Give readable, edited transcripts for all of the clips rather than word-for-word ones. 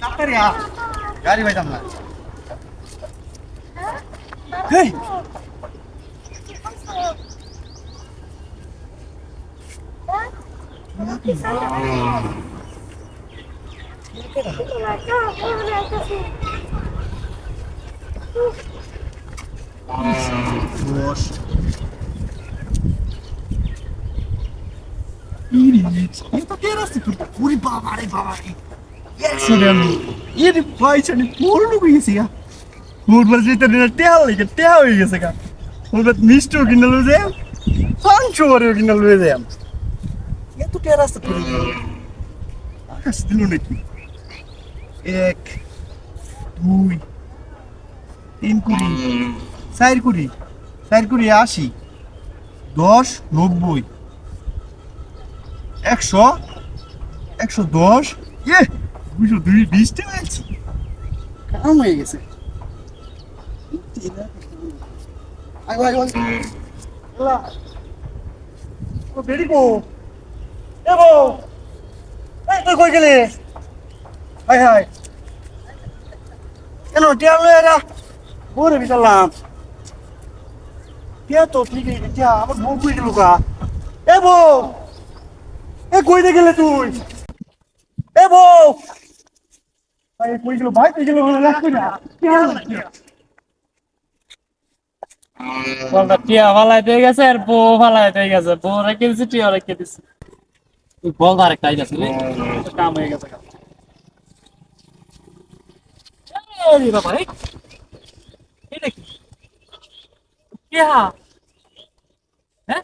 তাড়াতাড়ি আ গাড়ি পাইতাম না হেই বস এটা টেরাস পুরি বাবা রে অ্যাক্সিডেন্ট এর পয়সা নি পুরো গেছে গা ফুটবল জিতে দিলে টেয়া হয়ে গেছে গা ফুটবল মিষ্টিও কিনে লয়ে যায় পাঁচশো করেও কিনে লয়ে যায় এত টেরাস পুরি আকাশ দিল নাকি এক দুই তিন কুড়ি চার কুড়ি 80 10 90 100 110 ইয়ে 220 টাকা আছে কাম হয়ে গেছে আগে আগে এলা ও বেরি কো এ বো এই তুই কই গেলি হাই হাই কেন টিয়া লয়ে এরা বরে বিতালাম টিয়া তো ঠিক আছে টিয়া আমার বউ কই গেল কা এ বউ এ কই দে গেলে তুই এ বউ ভাই কই গেল ভাই কই গেল রাখ কই না টিয়া বলটা টিয়া ফালাই দিয়ে গেছে আর বউ ফালাই দিয়ে গেছে বউ রেখে দিচ্ছে টিয়া রেখে দিচ্ছে তুই বল আর একটা গেছে কাম হয়ে গেছে এই বাবা এটা কি টিয়া হ্যাঁ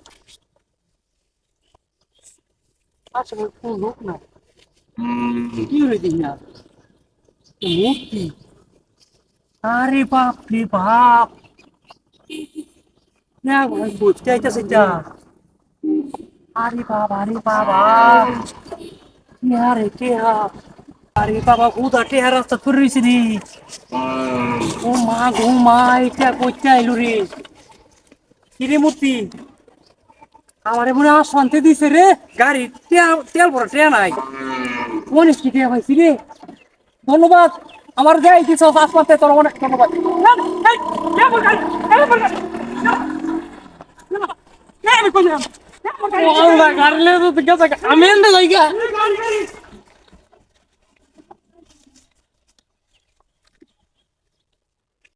আচ্ছা কোন লোক না কি হয়ে দিন না মূর্তি আরে বাপ রে বাপ না বুঝতে আইতাছে যা আরে বাবা টিয়া আরে বাবা উদা টিয়া রাস্তা করে রয়েছে রে ও মা এটা করতে আইলো রে কিরে মূর্তি আমারে মনে হয় শান্তি দিছে রে গাড়ি তেল ভরা ট্রেন নাই অনেক কি টিয়া পাইছি রে ধন্যবাদ আমার যাই দিছ আসমানতে তোর অনেক ধন্যবাদ আমি এনে যাই